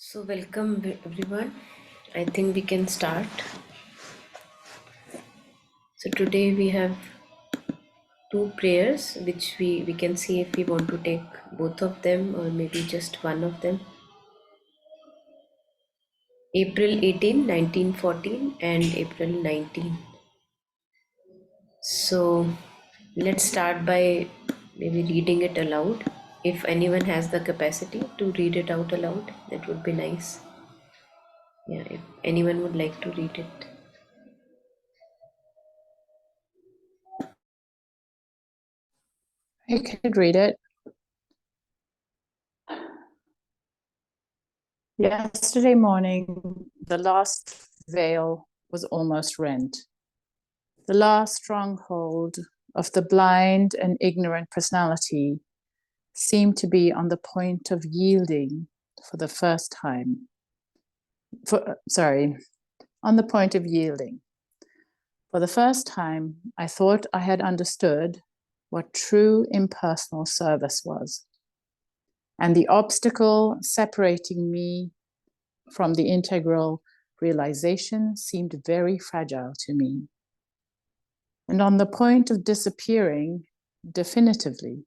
So, welcome everyone. I think we can start. So, today we have two prayers which we can see if we want to take both of them or maybe just one of them. April 18, 1914 and April 19. So, let's start by maybe reading it aloud. If anyone has the capacity to read it out aloud, that would be nice. Yeah, if anyone would like to read it. I could read it. Yesterday morning, the last veil was almost rent. The last stronghold of the blind and ignorant personality seemed to be on the point of yielding for the first time. On the point of yielding. For the first time, I thought I had understood what true impersonal service was. And the obstacle separating me from the integral realization seemed very fragile to me. And on the point of disappearing definitively.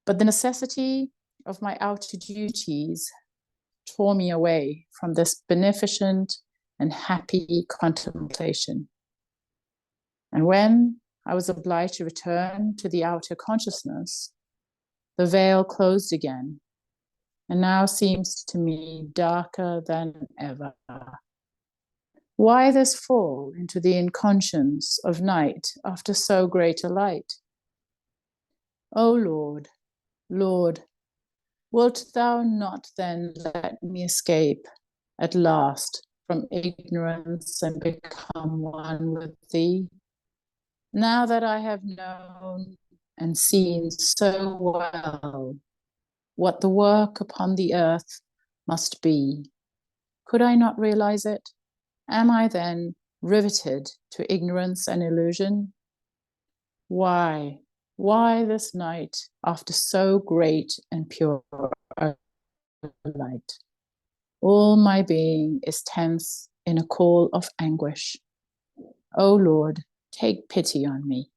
But the necessity of my outer duties tore me away from this beneficent and happy contemplation. And when I was obliged to return to the outer consciousness, the veil closed again, and now seems to me darker than ever. Why this fall into the inconscience of night after so great a light? O Lord, Lord, wilt thou not then let me escape at last from ignorance and become one with thee? Now that I have known and seen so well what the work upon the earth must be, could I not realize it? Am I then riveted to ignorance and illusion? Why this night after so great and pure a light? All my being is tense in a call of anguish. O Lord, take pity on me.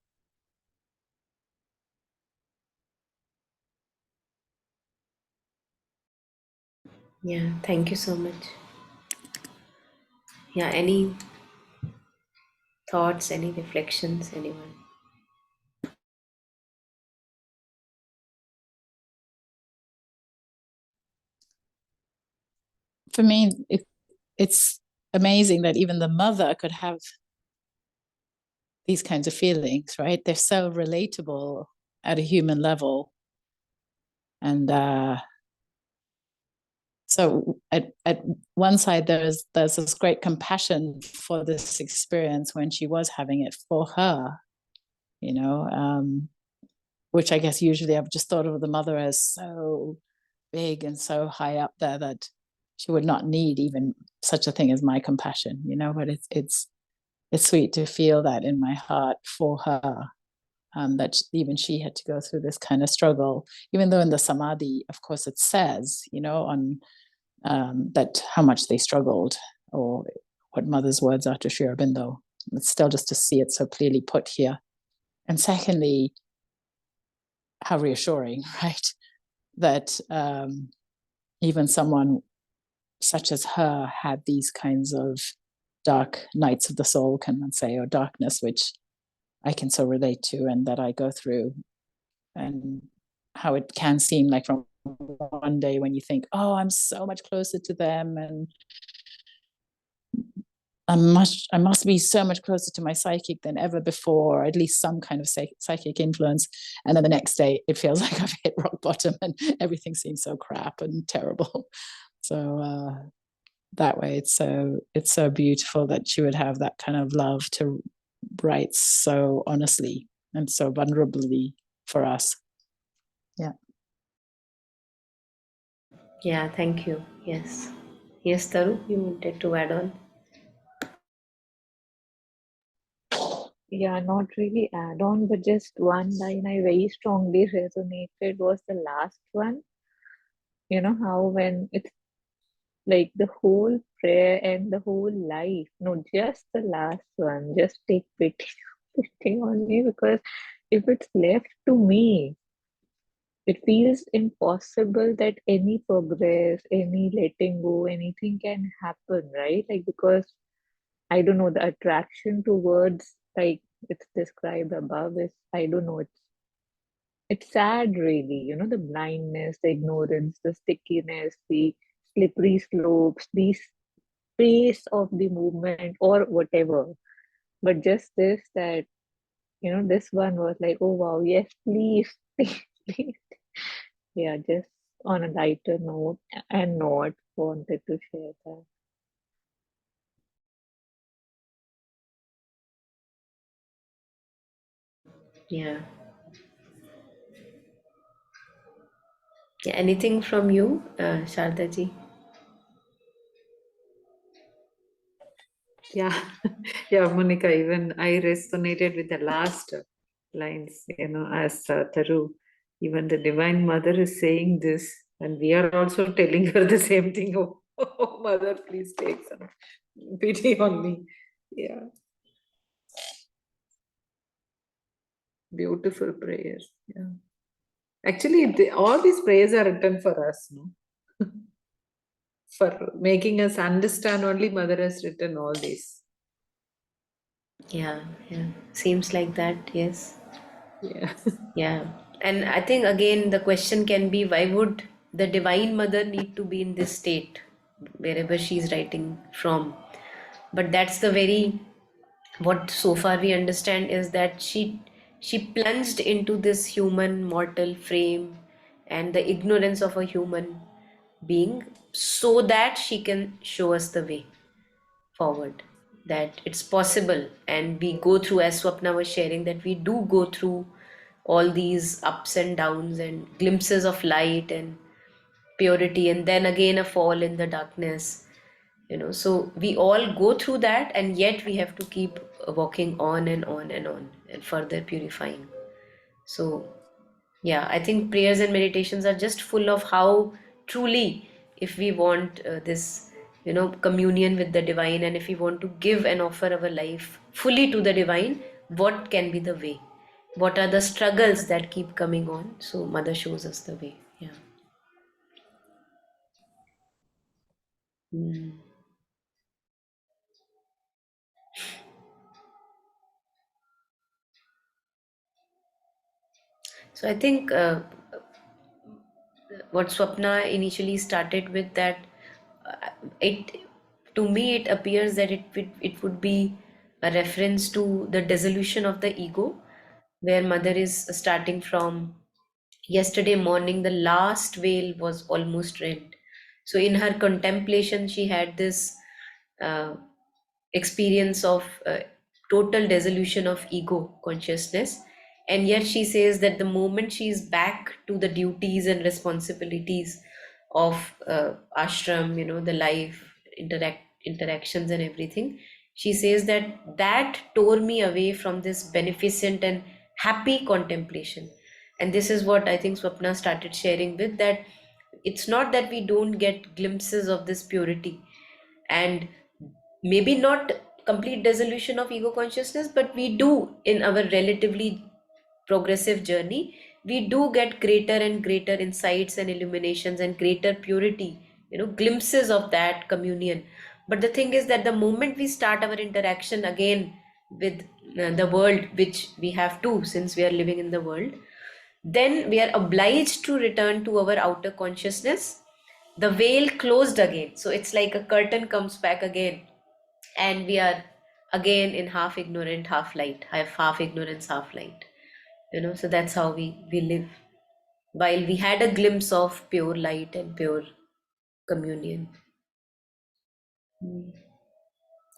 Yeah, thank you so much. Yeah, any thoughts, any reflections, anyone? For me, it's amazing that even the mother could have these kinds of feelings, right? They're so relatable at a human level. And so at one side, there's this great compassion for this experience when she was having it for her, which I guess usually I've just thought of the mother as so big and so high up there that she would not need even such a thing as my compassion, but it's sweet to feel that in my heart for her, that even she had to go through this kind of struggle, even though in the samadhi, of course, it says, on that how much they struggled, or what mother's words are to Sri Aurobindo. It's still just to see it so clearly put here. And secondly, how reassuring, right? That even someone such as her had these kinds of dark nights of the soul, can one say, or darkness, which I can so relate to and that I go through, and how it can seem like from one day when you think, oh, I'm so much closer to them and I must be so much closer to my psychic than ever before, or at least some kind of psychic influence. And then the next day it feels like I've hit rock bottom and everything seems so crap and terrible. So that way it's so beautiful that she would have that kind of love to write so honestly and so vulnerably for us. Yeah. Yeah, thank you. Yes. Yes, Taru, you wanted to add on? Yeah, not really add on, but just one line I very strongly resonated was the last one. how when it's like the whole prayer and the whole life, no, just the last one, just take pity, pity on me, because if it's left to me, it feels impossible that any progress, any letting go, anything can happen, right? Like, because I don't know, the attraction towards, like it's described above, is, I don't know, it's sad, really. The blindness, the ignorance, the stickiness, the slippery slopes, the pace of the movement, or whatever. But just this, that, this one was like, oh wow, yes, please, please, please. Yeah, just on a lighter note and not wanted to share that. Yeah. Yeah, anything from you, Sharda ji? Yeah, yeah, Monica, even I resonated with the last lines, as Taru, even the Divine Mother is saying this, and we are also telling her the same thing. Oh, oh Mother, please take some pity on me. Yeah, beautiful prayers. Yeah, actually, all these prayers are written for us, no? For making us understand. Only Mother has written all these. Yeah, yeah. Seems like that, yes. Yeah. Yeah. And I think again the question can be, why would the Divine Mother need to be in this state wherever she's writing from? But that's the very, what so far we understand is that she plunged into this human mortal frame and the ignorance of a human being so that she can show us the way forward, that it's possible. And we go through, as Swapna was sharing, that we do go through all these ups and downs and glimpses of light and purity, and then again a fall in the darkness. So we all go through that, and yet we have to keep walking on and on and on and further purifying. So yeah, I think prayers and meditations are just full of how truly, if we want this, communion with the divine, and if we want to give and offer our life fully to the divine, what can be the way? What are the struggles that keep coming on? So, Mother shows us the way. Yeah. Mm. So, I think what Swapna initially started with, that it, to me it appears that it would be a reference to the dissolution of the ego, where Mother is starting from yesterday morning the last veil was almost rent. So in her contemplation she had this uh, experience of total dissolution of ego consciousness, and yet she says that the moment she is back to the duties and responsibilities of ashram, the life interactions and everything, she says that that tore me away from this beneficent and happy contemplation. And this is what I think Swapna started sharing with, that it's not that we don't get glimpses of this purity, and maybe not complete dissolution of ego consciousness, but we do, in our relatively progressive journey, we do get greater and greater insights and illuminations and greater purity, glimpses of that communion. But the thing is that the moment we start our interaction again with the world, which we have to, since we are living in the world, then we are obliged to return to our outer consciousness. The veil closed again, so it's like a curtain comes back again, and we are again in half ignorant half light, half ignorance half light. So that's how we live, while we had a glimpse of pure light and pure communion.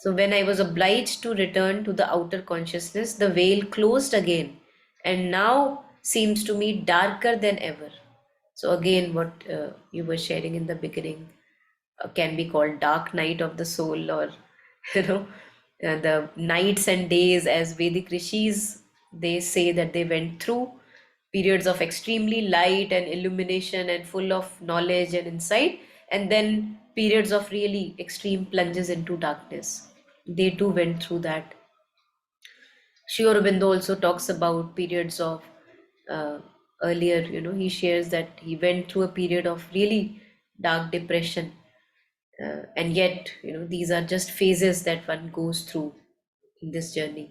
So when I was obliged to return to the outer consciousness, the veil closed again, and now seems to me darker than ever. So again, what you were sharing in the beginning can be called dark night of the soul, or you know, the nights and days, as Vedic rishis, they say that they went through. periods of extremely light and illumination and full of knowledge and insight, and then periods of really extreme plunges into darkness. They too went through that. Sri Aurobindo also talks about periods of uh, earlier, he shares that he went through a period of really dark depression. And yet, these are just phases that one goes through in this journey.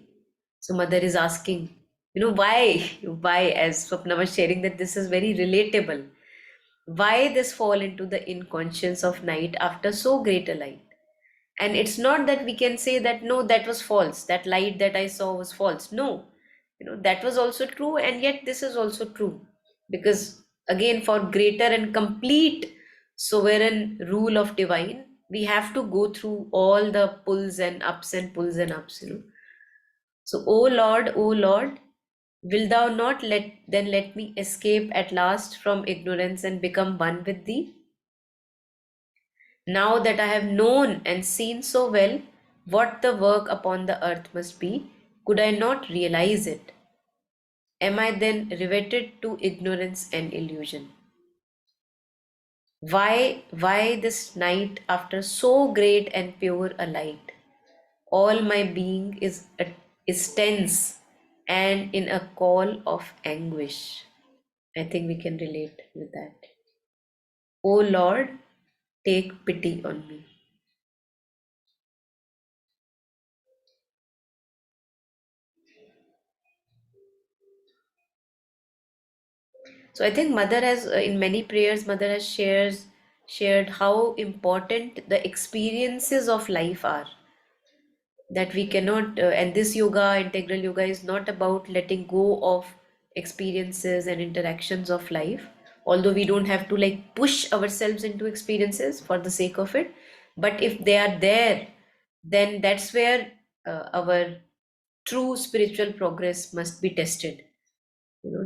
So, mother is asking, why? Why? As Swapna was sharing, that this is very relatable. Why this fall into the inconscience of night after so great a light? And it's not that we can say that no, that was false, that light that I saw was false. No, that was also true, and yet this is also true. Because again, for greater and complete sovereign rule of divine, we have to go through all the pulls and ups and pulls and ups. So, O Lord, will thou not let me escape at last from ignorance and become one with thee? Now that I have known and seen so well what the work upon the earth must be, could I not realize it? Am I then riveted to ignorance and illusion? Why this night after so great and pure a light? All my being is tense and in a call of anguish. I think we can relate with that. O Lord, take pity on me. So I think Mother has, in many prayers, Mother has shared how important the experiences of life are. That we cannot, and this yoga, integral yoga, is not about letting go of experiences and interactions of life. Although we don't have to like push ourselves into experiences for the sake of it, but if they are there, then that's where our true spiritual progress must be tested.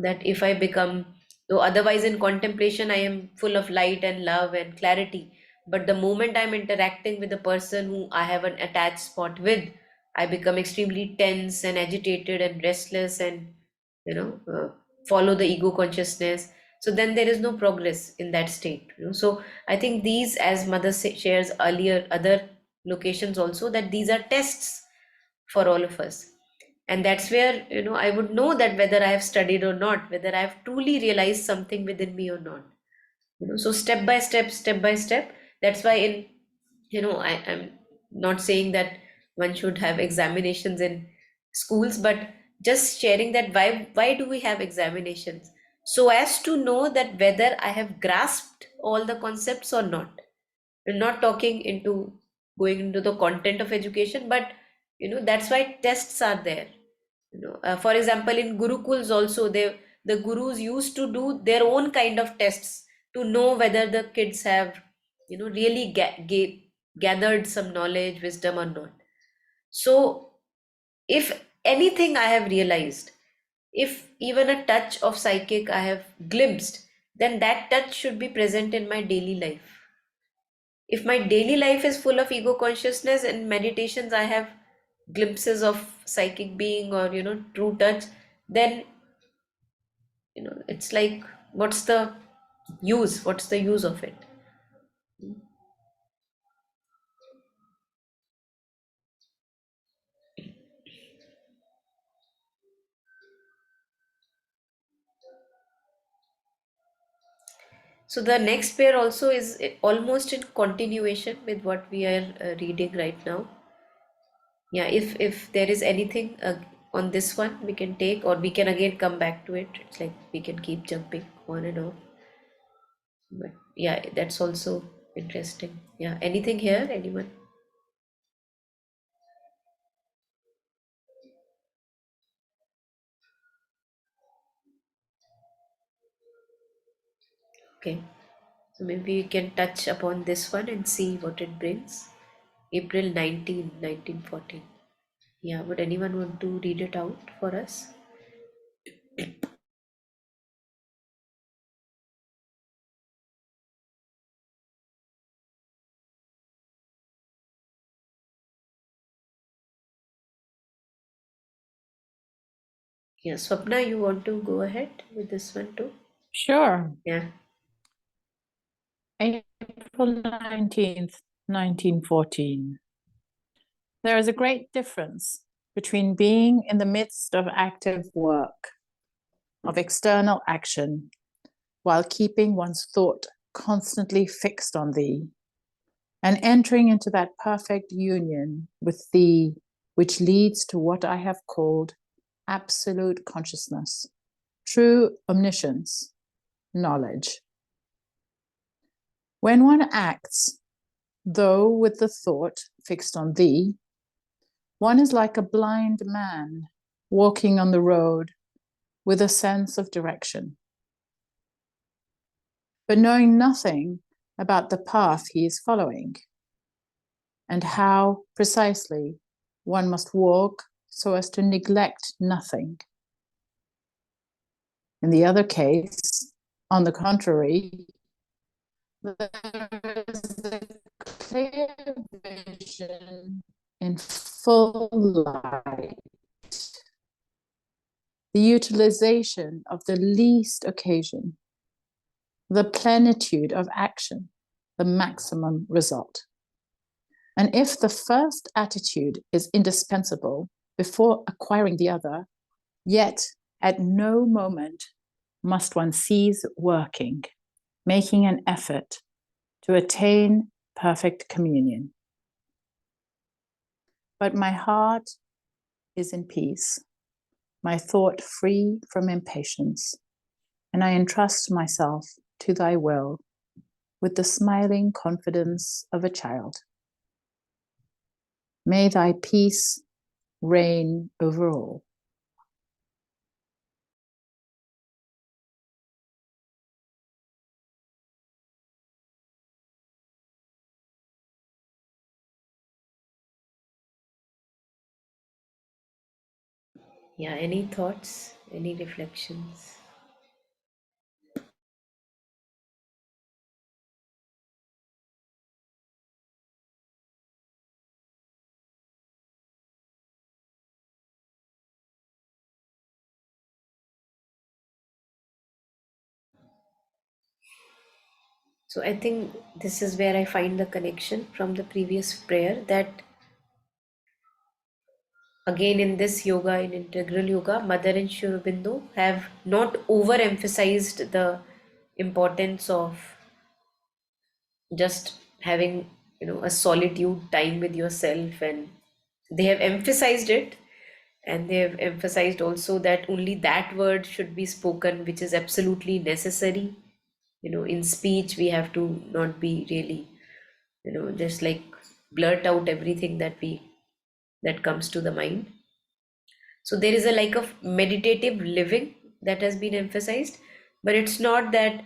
That if I become, though otherwise in contemplation I am full of light and love and clarity, but the moment I'm interacting with a person who I have an attached spot with, I become extremely tense and agitated and restless, and you know uh, follow the ego consciousness. So then there is no progress in that state. So I think these, as mother shares earlier other locations also, that these are tests for all of us. And that's where I would know that whether I have studied or not, whether I have truly realized something within me or not. So step by step. That's why in I'm not saying that one should have examinations in schools, but just sharing that why do we have examinations? So as to know that whether I have grasped all the concepts or not. We're not talking into going into the content of education, but that's why tests are there. For example, in gurukuls also, the gurus used to do their own kind of tests to know whether the kids have really gathered some knowledge, wisdom or not. So if anything I have realized, if even a touch of psychic I have glimpsed, then that touch should be present in my daily life. If my daily life is full of ego consciousness and meditations, I have glimpses of psychic being or true touch, then it's like, what's the use of it? So the next pair also is almost in continuation with what we are reading right now. Yeah, if there is anything on this one we can take, or we can again come back to it. It's like we can keep jumping on and off. But yeah, that's also interesting. Yeah, anything here, anyone? Okay, so maybe we can touch upon this one and see what it brings. April 1914. Yeah, would anyone want to read it out for us? Yeah, Swapna, you want to go ahead with this one too? Sure. Yeah. April 19th, 1914. There is a great difference between being in the midst of active work, of external action, while keeping one's thought constantly fixed on thee, and entering into that perfect union with thee, which leads to what I have called absolute consciousness, true omniscience, knowledge. When one acts, though with the thought fixed on thee, one is like a blind man walking on the road with a sense of direction, but knowing nothing about the path he is following and how precisely one must walk so as to neglect nothing. In the other case, on the contrary, there is a clear vision in full light, the utilization of the least occasion, the plenitude of action, the maximum result. And if the first attitude is indispensable before acquiring the other, yet at no moment must one cease working, making an effort to attain perfect communion. But my heart is in peace, my thought free from impatience, and I entrust myself to thy will with the smiling confidence of a child. May thy peace reign over all. Yeah, any thoughts, any reflections? So I think this is where I find the connection from the previous prayer, that again in this yoga, in integral yoga, Mother and Sri Aurobindo have not overemphasized the importance of just having, a solitude time with yourself, and they have emphasized it, and they have emphasized also that only that word should be spoken which is absolutely necessary. In speech we have to not be really, just like blurt out everything that comes to the mind. So there is a like of meditative living that has been emphasized, but it's not that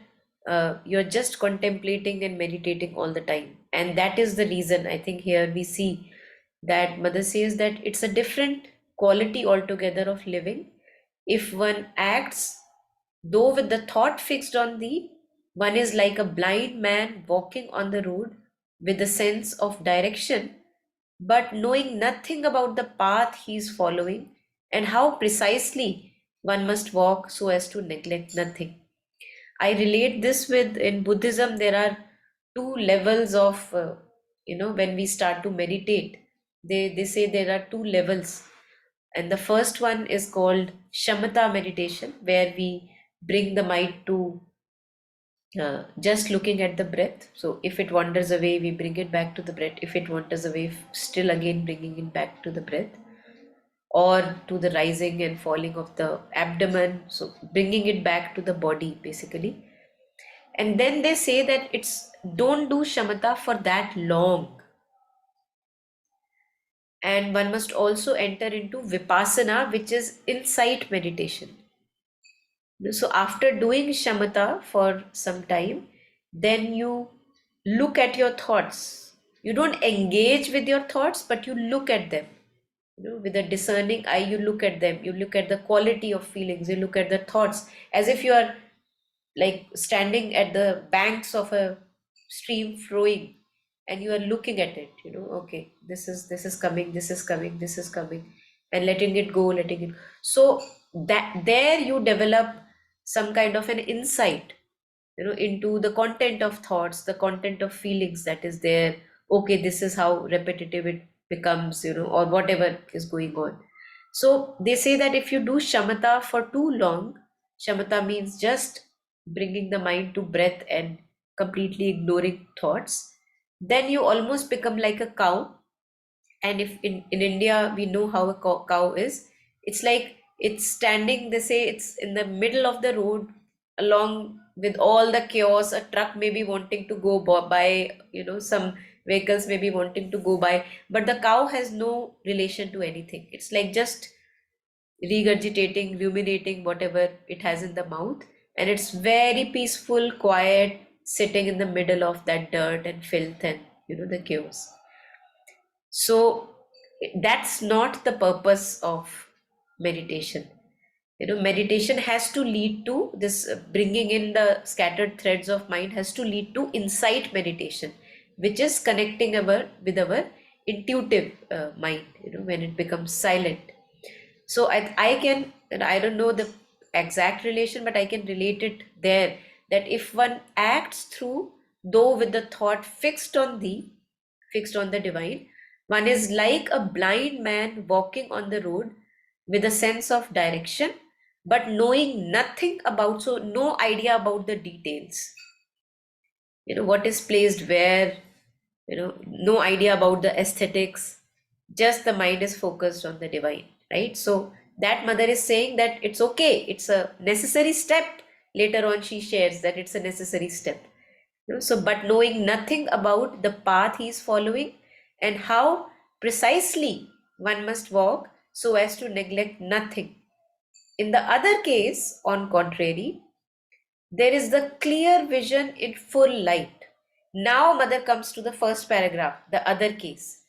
you're just contemplating and meditating all the time. And that is the reason I think here we see that Mother says that it's a different quality altogether of living. If one acts, though with the thought fixed on thee, one is like a blind man walking on the road with a sense of direction, but knowing nothing about the path he is following and how precisely one must walk so as to neglect nothing. I relate this with, in Buddhism, there are two levels of, when we start to meditate, they say there are two levels. And the first one is called shamatha meditation, where we bring the mind to just looking at the breath. So if it wanders away, we bring it back to the breath. If it wanders away, still again bringing it back to the breath, or to the rising and falling of the abdomen. So bringing it back to the body basically. And then they say that it's don't do shamatha for that long. And one must also enter into vipassana, which is insight meditation. So after doing shamatha for some time, then you look at your thoughts. You don't engage with your thoughts, but you look at them. With a discerning eye, you look at them. You look at the quality of feelings. You look at the thoughts as if you are like standing at the banks of a stream flowing, and you are looking at it. Okay, this is coming, this is coming, this is coming, and letting it go, letting it. So that there you develop some kind of an insight, into the content of thoughts, the content of feelings that is there. Okay, this is how repetitive it becomes, or whatever is going on. So they say that if you do shamatha for too long, shamatha means just bringing the mind to breath and completely ignoring thoughts, then you almost become like a cow. And if in India we know how a cow is, it's like it's standing, they say it's in the middle of the road along with all the chaos. A truck may be wanting to go by, some vehicles may be wanting to go by, but the cow has no relation to anything. It's like just regurgitating, ruminating whatever it has in the mouth, and it's very peaceful, quiet, sitting in the middle of that dirt and filth and the chaos. So that's not the purpose of meditation. Meditation has to lead to this, bringing in the scattered threads of mind has to lead to insight meditation, which is connecting with our intuitive mind, when it becomes silent. So I can, and I don't know the exact relation, but I can relate it there, that if one acts through, though with the thought fixed on the divine, one is like a blind man walking on the road with a sense of direction, but knowing nothing about, so no idea about the details, what is placed where, no idea about the aesthetics, just the mind is focused on the divine, right? So that mother is saying that it's okay, it's a necessary step. Later on she shares that it's a necessary step, so but knowing nothing about the path he is following and how precisely one must walk so as to neglect nothing. In the other case, on contrary, there is the clear vision in full light. Now mother comes to the first paragraph, the other case,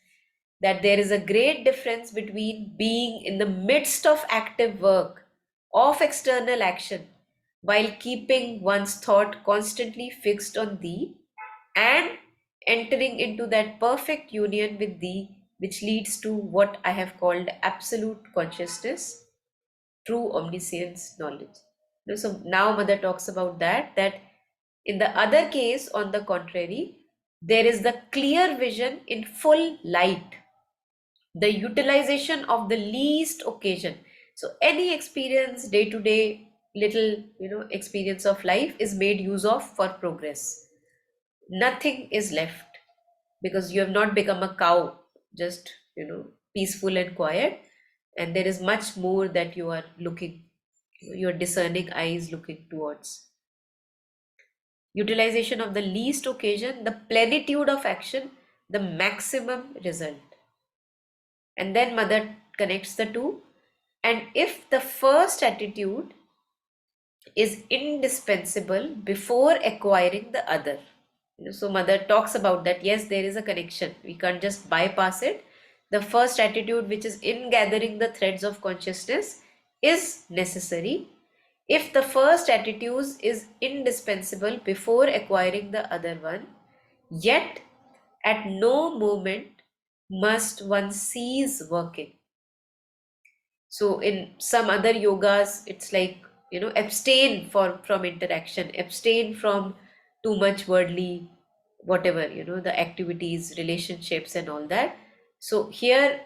that there is a great difference between being in the midst of active work, of external action, while keeping one's thought constantly fixed on thee, and entering into that perfect union with thee, which leads to what I have called absolute consciousness, true omniscience knowledge. So now mother talks about that in the other case, on the contrary, there is the clear vision in full light, the utilization of the least occasion. So any experience, day to day little experience of life is made use of for progress. Nothing is left, because you have not become a cow, just peaceful and quiet, and there is much more that you are looking, your discerning eyes looking towards. Utilization of the least occasion, the plenitude of action, the maximum result. And then mother connects the two. And if the first attitude is indispensable before acquiring the other, so mother talks about that, yes, there is a connection, we can't just bypass it. The first attitude, which is in gathering the threads of consciousness, is necessary. If the first attitude is indispensable before acquiring the other one, yet at no moment must one cease working. So in some other yogas, it's like, abstain from interaction, abstain from too much worldly, whatever, the activities, relationships, and all that. So here,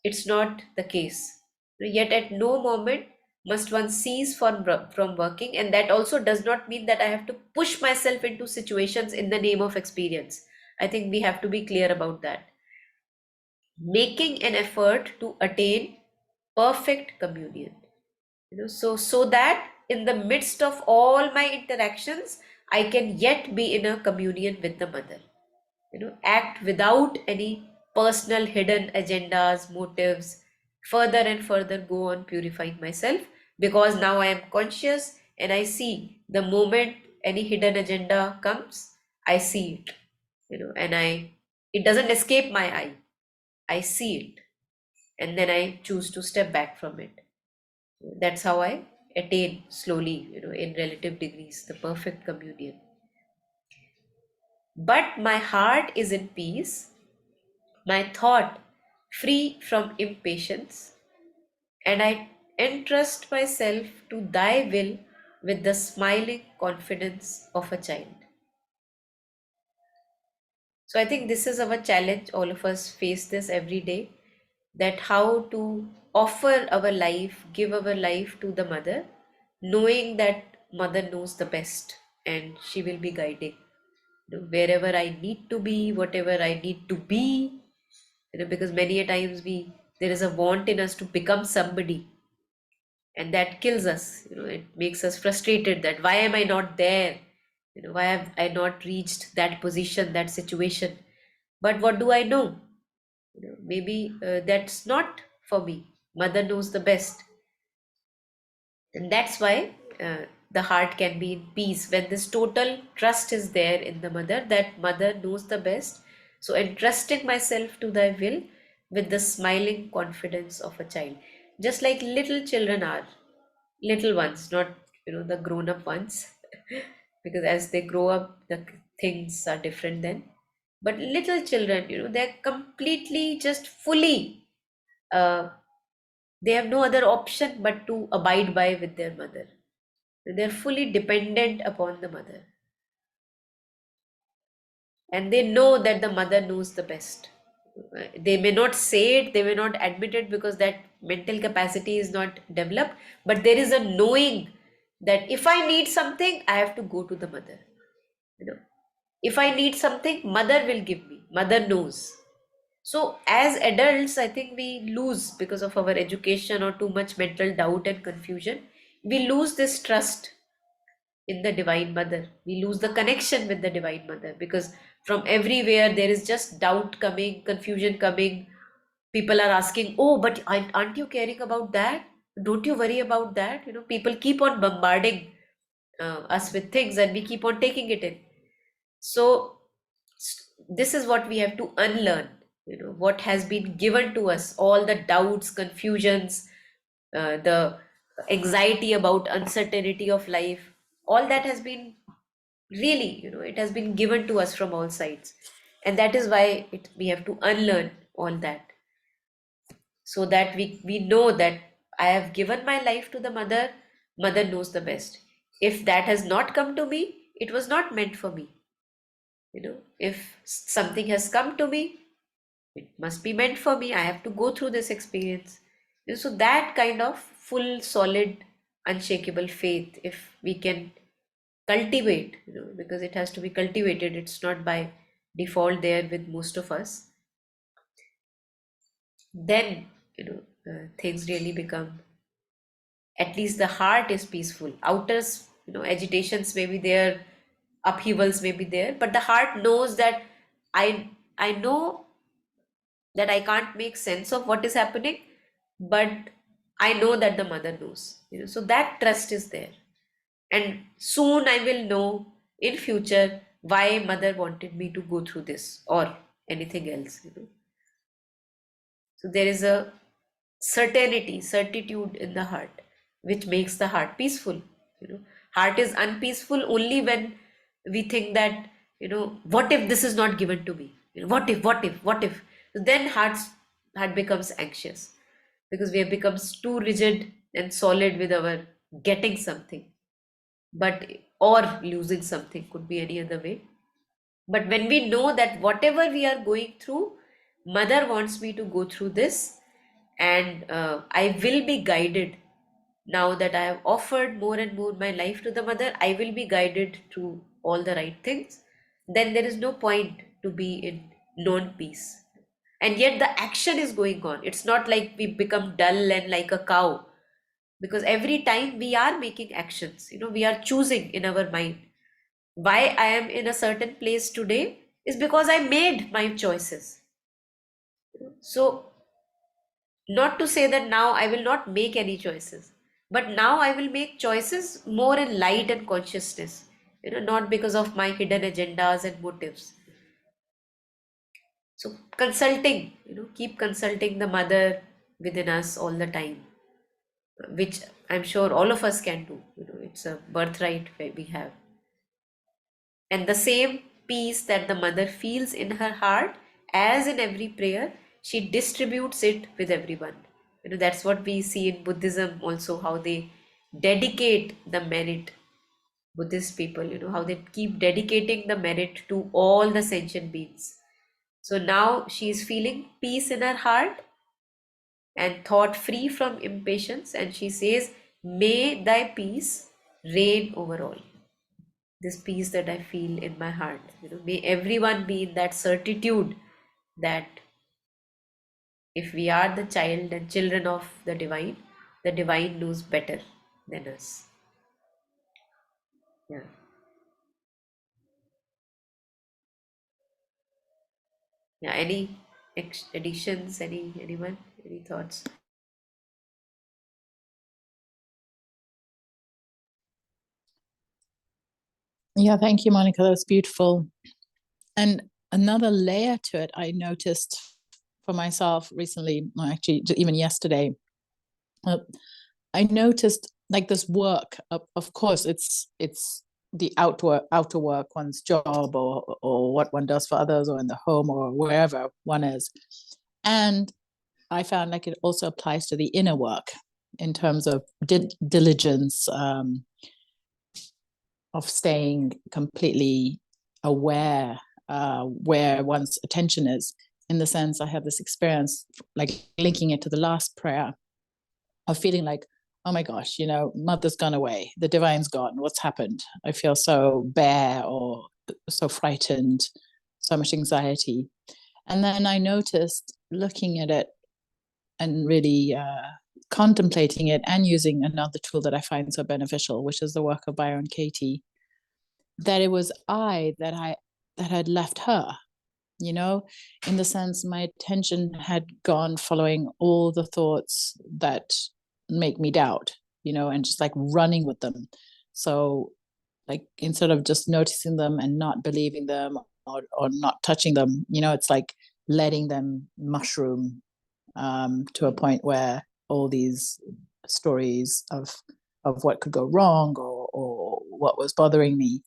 it's not the case. Yet at no moment must one cease from working. And that also does not mean that I have to push myself into situations in the name of experience. I think we have to be clear about that. Making an effort to attain perfect communion, so that in the midst of all my interactions, I can yet be in a communion with the mother, act without any personal hidden agendas, motives, further and further go on purifying myself, because now I am conscious and I see the moment any hidden agenda comes, I see it, and it doesn't escape my eye, I see it, and then I choose to step back from it. That's how I attain slowly, in relative degrees, the perfect communion. But my heart is in peace, my thought free from impatience, and I entrust myself to thy will with the smiling confidence of a child. So I think this is our challenge. All of us face this every day, that how to offer our life, give our life to the mother, knowing that mother knows the best and she will be guiding, wherever I need to be, whatever I need to be, because many a times there is a want in us to become somebody, and that kills us. It makes us frustrated, that why am I not there? Why have I not reached that position, that situation? But what do I know? Maybe that's not for me. Mother knows the best. And that's why the heart can be in peace when this total trust is there in the mother, that mother knows the best. So entrusting myself to thy will with the smiling confidence of a child, just like little children are, little ones, not the grown up ones, because as they grow up, the things are different then. But little children, they're completely just fully, uh, they have no other option but to abide by with their mother. They're fully dependent upon the mother, and they know that the mother knows the best. They may not say it, they may not admit it, because that mental capacity is not developed, but there is a knowing that if I need something, I have to go to the mother. You know, if I need something, mother will give me, mother knows. So as adults, I think we lose, because of our education or too much mental doubt and confusion, we lose this trust in the divine mother. We lose the connection with the divine mother, because from everywhere there is just doubt coming, confusion coming. People are asking, oh, but aren't you caring about that? Don't you worry about that? People keep on bombarding us with things, and we keep on taking it in. So this is what we have to unlearn. What has been given to us, all the doubts, confusions, the anxiety about uncertainty of life, all that has been, really, it has been given to us from all sides. And that is why we have to unlearn all that, so that we know that I have given my life to the mother. Mother knows the best. If that has not come to me, it was not meant for me. If something has come to me, it must be meant for me. I have to go through this experience. So that kind of full, solid, unshakable faith, if we can cultivate, because it has to be cultivated, it's not by default there with most of us, then things really become, at least the heart is peaceful. Outer agitations may be there, upheavals may be there, but the heart knows that I know that I can't make sense of what is happening, but I know that the mother knows. So that trust is there, and soon I will know in future why mother wanted me to go through this or anything else. So there is a certitude in the heart, which makes the heart peaceful. Heart is unpeaceful only when we think that, what if this is not given to me? What if? So then heart becomes anxious, because we have become too rigid and solid with our getting something, but or losing something, could be any other way. But when we know that whatever we are going through, mother wants me to go through this, and I will be guided. Now that I have offered more and more my life to the mother, I will be guided through all the right things. Then there is no point to be in non-peace. And yet the action is going on. It's not like we become dull and like a cow, because every time we are making actions, we are choosing in our mind. Why I am in a certain place today is because I made my choices. So, not to say that now I will not make any choices, but now I will make choices more in light and consciousness, not because of my hidden agendas and motives. So, consulting, keep consulting the mother within us all the time, which I'm sure all of us can do. It's a birthright we have. And the same peace that the mother feels in her heart, as in every prayer, she distributes it with everyone. That's what we see in Buddhism also, how they dedicate the merit. Buddhist people, how they keep dedicating the merit to all the sentient beings. So now she is feeling peace in her heart and thought free from impatience, and she says, may thy peace reign over all. This peace that I feel in my heart, may everyone be in that certitude that if we are the child and children of the divine knows better than us. Yeah. Yeah. Any additions? Anyone? Any thoughts? Yeah, thank you, Monica. That's beautiful. And another layer to it, I noticed for myself recently, or actually even yesterday, I noticed like this work. Of course, it's the outer work, one's job, or what one does for others, or in the home, or wherever one is. And I found like it also applies to the inner work in terms of diligence, of staying completely aware where one's attention is. In the sense, I have this experience, like linking it to the last prayer, of feeling like, oh my gosh, mother's gone away, the divine's gone, what's happened? I feel so bare or so frightened, so much anxiety. And then I noticed, looking at it and really contemplating it, and using another tool that I find so beneficial, which is the work of Byron Katie, that it was that had left her, in the sense my attention had gone following all the thoughts that make me doubt, and just like running with them. So like instead of just noticing them and not believing them, or not touching them, it's like letting them mushroom, to a point where all these stories of what could go wrong, or what was bothering me.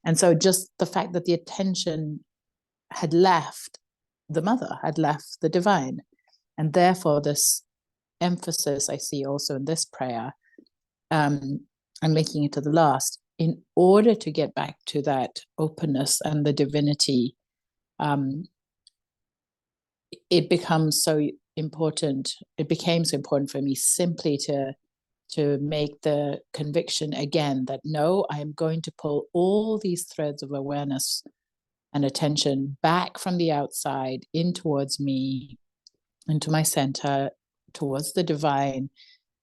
And so just the fact that the attention had left the mother, had left the divine. And therefore, this emphasis I see also in this prayer, I'm making it to the last, in order to get back to that openness and the divinity. It becomes so important. It became so important for me simply to make the conviction again that no, I am going to pull all these threads of awareness and attention back from the outside in towards me, into my center, towards the divine,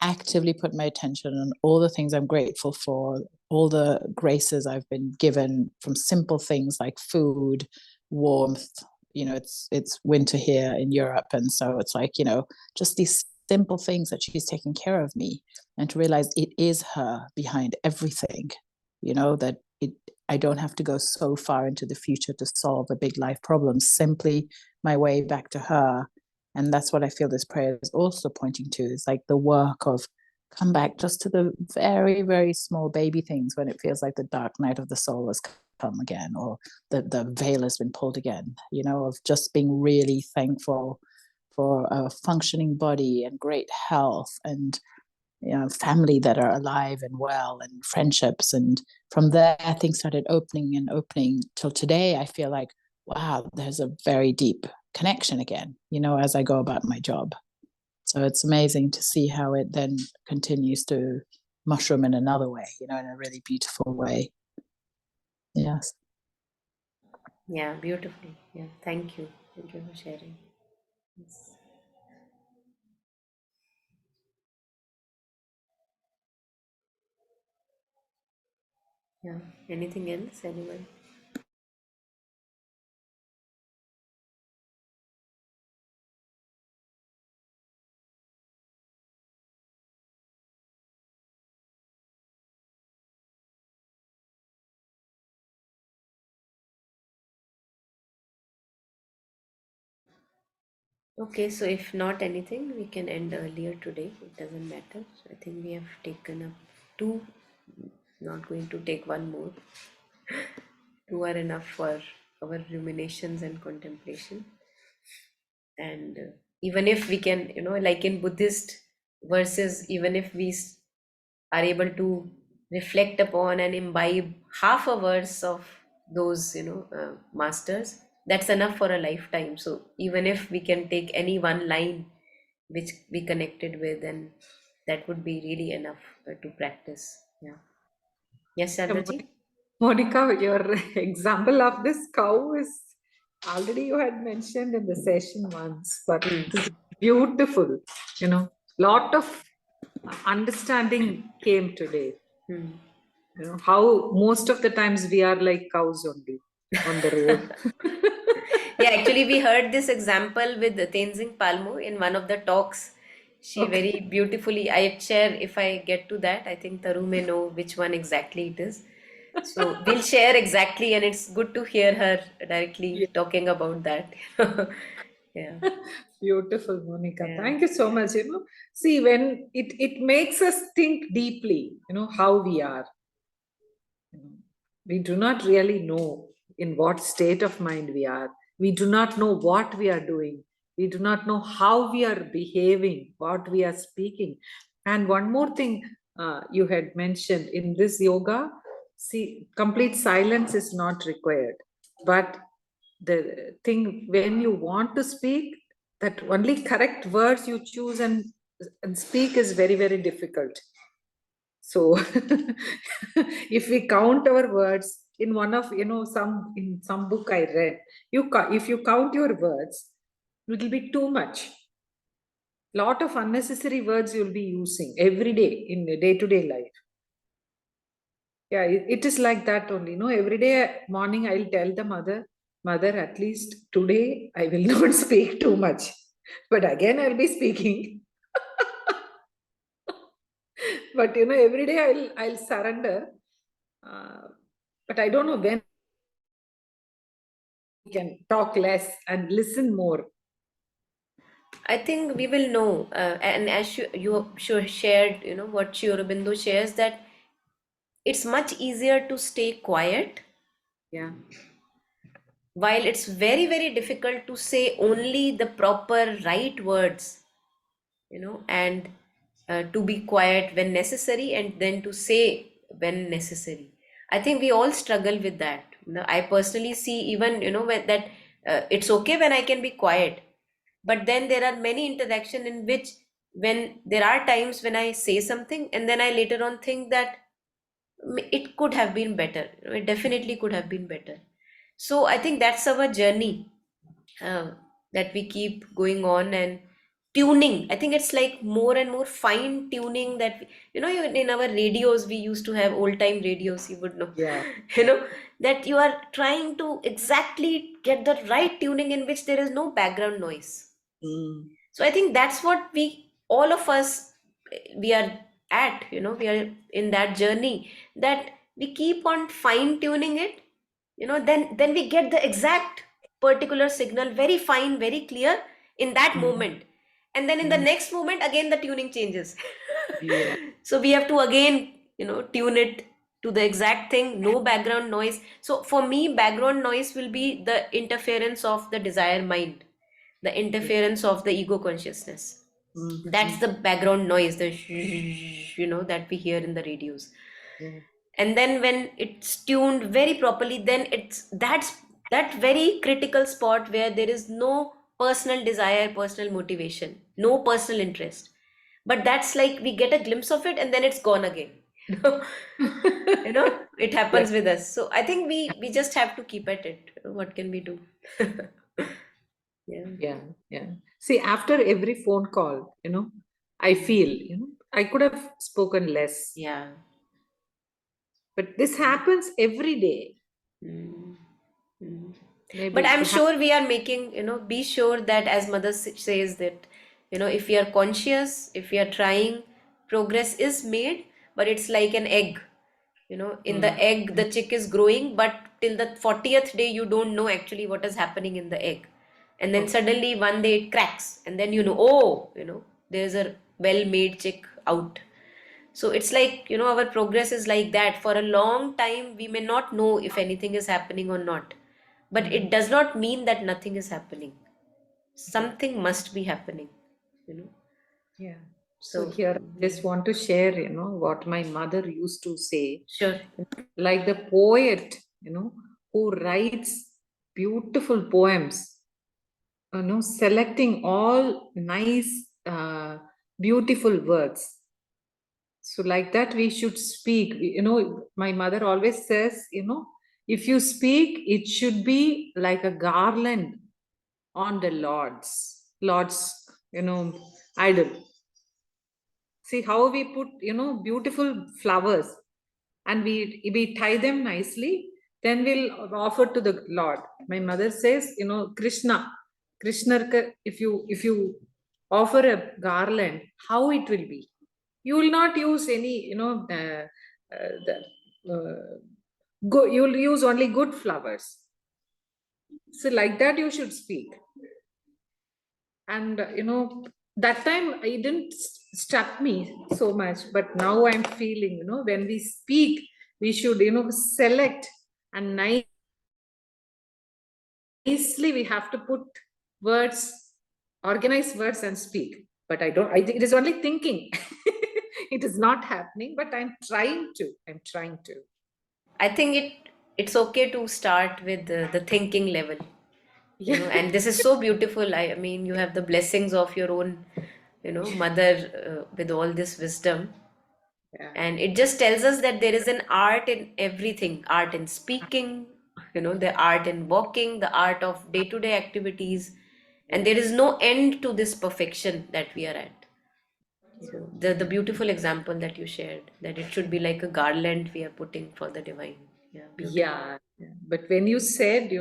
actively put my attention on all the things I'm grateful for, all the graces I've been given, from simple things like food, warmth. It's winter here in Europe, and so it's like, just these simple things that she's taking care of me, and to realize it is her behind everything. That I don't have to go so far into the future to solve a big life problem. Simply my way back to her. And that's what I feel this prayer is also pointing to, is like the work of come back just to the very, very small baby things, when it feels like the dark night of the soul has come again, or the veil has been pulled again, of just being really thankful for a functioning body and great health, and family that are alive and well, and friendships. And from there, things started opening and opening till today. I feel like, wow, there's a very deep connection again, as I go about my job. So it's amazing to see how it then continues to mushroom in another way, in a really beautiful way. Yes. Yeah, beautifully. Yeah, thank you. Thank you for sharing. Yes. Yeah. Anything else? Anyone? Okay, so if not anything, we can end earlier today. It doesn't matter. So I think we have taken up two, not going to take one more. Two are enough for our ruminations and contemplation. And even if we can, like in Buddhist verses, even if we are able to reflect upon and imbibe half a verse of those, masters, that's enough for a lifetime. So even if we can take any one line which we connected with, then that would be really enough to practice. Yeah. Yes, Yeah, Shardaji? Monica, your example of this cow is already you had mentioned in the session once, but Hmm. it is beautiful. Lot of understanding came today. Hmm. How most of the times we are like cows only on the road. Yeah, actually, we heard this example with Tenzing Palmo in one of the talks. She Okay. very beautifully, I share if I get to that. I think Taru may know which one exactly it is. So we'll share exactly, and it's good to hear her Yeah. directly talking about that. Yeah, Beautiful, Monica. yeah. Thank you so much. See, when it makes us think deeply, how we are. We do not really know in what state of mind we are. We do not know what we are doing. We do not know how we are behaving, what we are speaking. And one more thing you had mentioned in this yoga, see, complete silence is not required. But the thing when you want to speak, that only correct words you choose and speak is very, very difficult. So if we count our words in one of some book I read, if you count your words, it will be too much. Lot of unnecessary words you'll be using every day in day to day life. Yeah, it is like that only. Every day morning I'll tell the mother, at least today I will not speak too much. But again I'll be speaking. But every day I'll surrender. Uh, but I don't know when we can talk less and listen more. I think we will know, and as you sure shared, what Sri Aurobindo shares, that it's much easier to stay quiet, Yeah. while it's very, very difficult to say only the proper right words, and to be quiet when necessary and then to say when necessary. I think we all struggle with that. I personally see, even, that it's okay when I can be quiet, but then there are many interaction in which, when there are times when I say something and then I later on think that it could have been better. It definitely could have been better. So I think that's our journey, uh, that we keep going on and tuning. I think it's like more and more fine tuning that even in our radios, we used to have old time radios, you would know. Yeah. you know that you are trying to exactly get the right tuning in which there is no background noise. Mm. So I think that's what we, all of us, we are at, we are in that journey, that we keep on fine tuning it, then we get the exact particular signal, very fine, very clear in that Mm. moment. And then in the Mm. next moment, again, the tuning changes. Yeah. So we have to again, tune it to the exact thing, no background noise. So for me, background noise will be the interference of the desire mind, the Yeah. interference of the ego consciousness. Mm. That's Mm. the background noise, the that we hear in the radios. Yeah. And then when it's tuned very properly, then that's that very critical spot where there is no personal desire, personal motivation, no personal interest. But that's like we get a glimpse of it and then it's gone again. you know it Yeah. happens with us. So I think we just have to keep at it. What can we do? Yeah. Yeah. Yeah. See, after every phone call, I feel, I could have spoken less, Yeah. but this happens every day. Mm. Mm. But Maybe I'm it sure we are making, be sure that, as mother says, that, if we are conscious, if we are trying, progress is made, but it's like an egg. In the Mm. egg, the chick is growing, but till the 40th day, you don't know actually what is happening in the egg. And then Okay. suddenly one day it cracks, and then oh, there's a well-made chick out. So it's like, our progress is like that. For a long time, we may not know if anything is happening or not. But Mm. it does not mean that nothing is happening. something must be happening, you know. Yeah. So So here I just want to share, what my mother used to say, sure. like the poet, who writes beautiful poems, selecting all nice, beautiful words. So like that we should speak. My mother always says, if you speak, it should be like a garland on the Lord's, idol. See how we put, beautiful flowers, and we tie them nicely, then we'll offer to the Lord. My mother says, if you offer a garland, how it will be? You will not use any, you'll use only good flowers. So like that you should speak. And that time it didn't struck me so much, but now I'm feeling, when we speak, we should, select, and nicely we have to put words, organize words and speak. But I think it is only thinking. It is not happening, but I'm trying to. I think it's okay to start with the thinking level, Yeah. and this is so beautiful. I mean, you have the blessings of your own, mother, with all this wisdom. Yeah. And it just tells us that there is an art in everything, art in speaking, the art in walking, the art of day-to-day activities, and there is no end to this perfection that we are at. So the beautiful example that you shared, that it should be like a garland we are putting for the divine. Yeah, beautiful. Yeah. But when you said,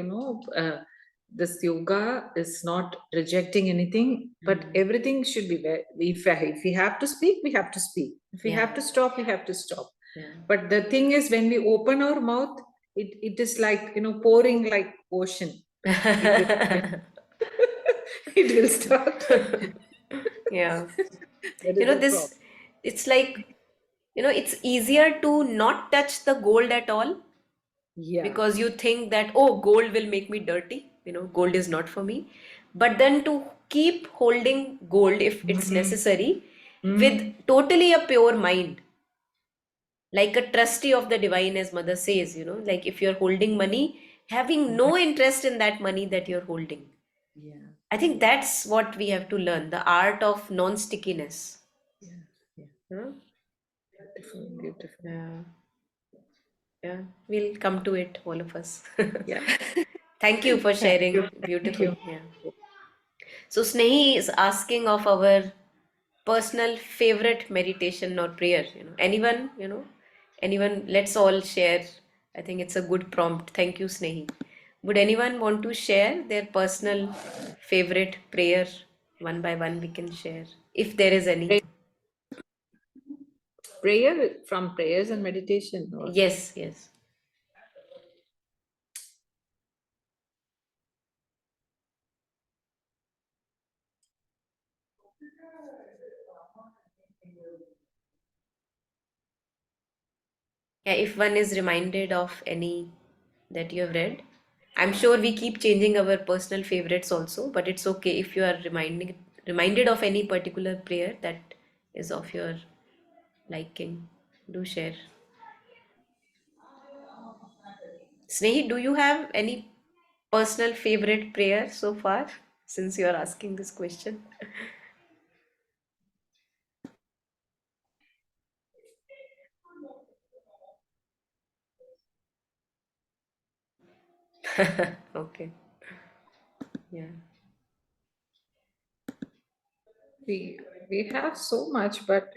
this yoga is not rejecting anything, but everything should be there. If we have to speak, we have to speak. If we Yeah. have to stop, we have to stop. Yeah. But the thing is, when we open our mouth, it is like, pouring like ocean. It will start. Yeah. That is the problem. It's like, it's easier to not touch the gold at all, Yeah. because you think that, oh, gold will make me dirty, gold is not for me. But then to keep holding gold if it's necessary, with totally a pure mind, like a trustee of the divine, as mother says, like if you're holding money, having no interest in that money that you're holding. Yeah. I think that's what we have to learn, the art of non-stickiness. Yeah. Huh? Beautiful. Yeah, we'll come to it, all of us. Yeah. Thank you for Thank sharing. you. Beautiful. Yeah. So Snehi is asking of our personal favorite meditation or prayer. Anyone, let's all share. I think it's a good prompt. Thank you, Snehi. Would anyone want to share their personal favorite prayer? One by one, we can share, if there is any. Prayer from prayers and meditation. Or... Yes, yes. Yeah, if one is reminded of any that you have read. I'm sure we keep changing our personal favorites also, but it's okay if you are reminded of any particular prayer that is of your liking. Do share. Snehi, do you have any personal favorite prayer so far, since you are asking this question? Okay. Yeah. We have so much, but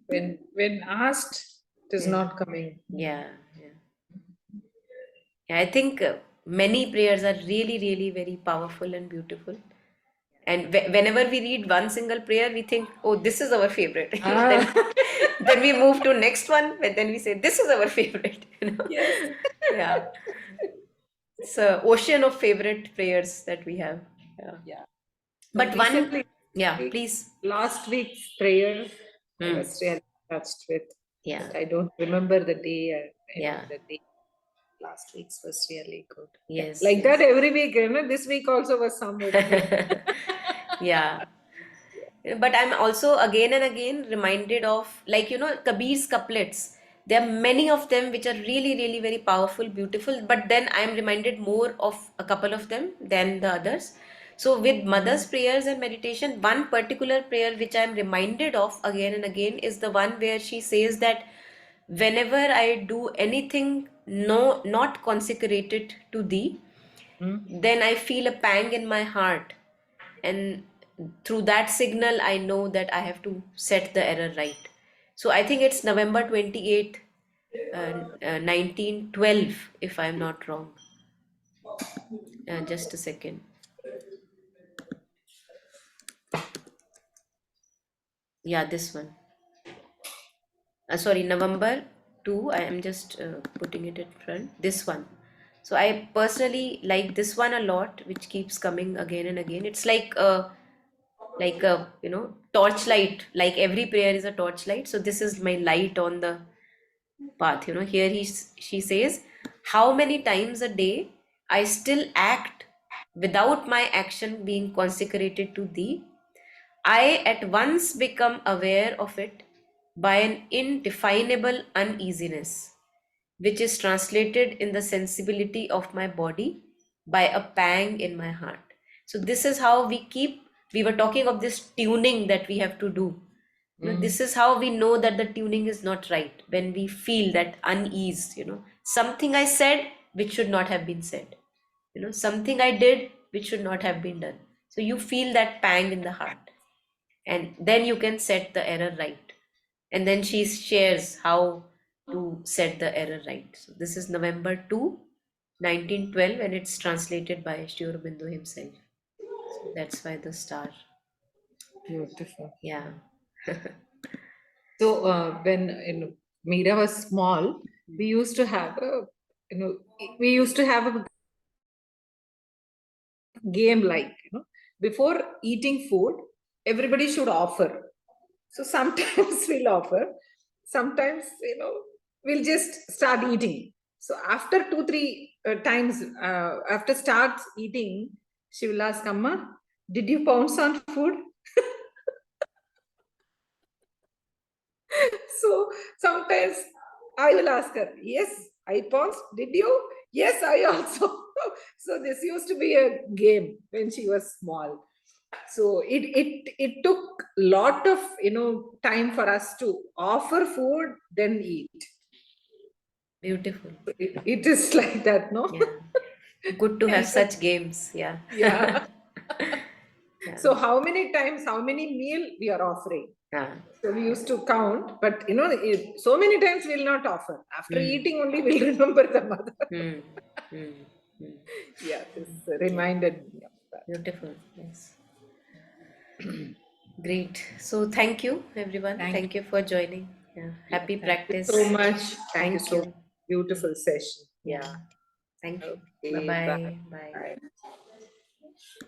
when asked, it is Yeah. not coming. Yeah. Yeah. Yeah, I think many prayers are really, really very powerful and beautiful. And whenever we read one single prayer, we think, oh, this is our favorite. Ah. Then we move to next one, but then we say, this is our favorite. Yes. Yeah. It's an ocean of favorite prayers that we have. Yeah. Yeah. But one, Recently, yeah, please. last week's prayer, I Hmm. was really touched with. Yeah. But I don't remember the day. Yeah. The day. last week's was really good. Yes. Like yes. that every week, this week also was somewhat. Yeah. But I'm also again and again reminded of, like, Kabir's couplets. There are many of them which are really, really very powerful, beautiful. But then I'm reminded more of a couple of them than the others. So, with mother's prayers and meditation, one particular prayer which I'm reminded of again and again is the one where she says that whenever I do anything not consecrated to thee, then I feel a pang in my heart, and through that signal I know that I have to set the error right. So I think it's November 28th, 1912, if I'm not wrong. Just a second. Yeah, this one. Sorry, November 2. I am just putting it in front. This one. So I personally like this one a lot, which keeps coming again and again. It's like a torchlight. Like every prayer is a torchlight. So this is my light on the path. Here she says, how many times a day I still act without my action being consecrated to thee. I at once become aware of it by an indefinable uneasiness, which is translated in the sensibility of my body by a pang in my heart. So, this is how we were talking of this tuning that we have to do. This is how we know that the tuning is not right, when we feel that unease, something I said which should not have been said, something I did which should not have been done. So, you feel that pang in the heart, and then you can set the error right. And then she shares how to set the error right. So this is November 2, 1912, and it's translated by Sri Aurobindo himself. So that's why the star. Beautiful. Yeah. So when Meera was small, we used to have a game, like before eating food, everybody should offer. So sometimes we'll offer, sometimes we'll just start eating. So after 2 3 times, after starts eating, she will ask, Amma, did you pounce on food? So sometimes I will ask her, yes, I pounced. Did you? Yes, I also. So this used to be a game when she was small. So it took lot of time for us to offer food, then eat. Beautiful. It is like that, no? Yeah. Good to have such games. Yeah. Yeah. Yeah. So how many times, how many meal we are offering? Yeah. So we used to count, but so many times we'll not offer. After eating only we'll remember the mother. Mm. Mm. Mm. Yeah, this reminded me of that. Beautiful. Yes. Great. So thank you, everyone. Thank you for joining. Yeah. Happy practice. Thank you so much. Thank you Thank so you. much. Beautiful session. Yeah. Thank you. Okay, Bye-bye. bye. Bye. Bye.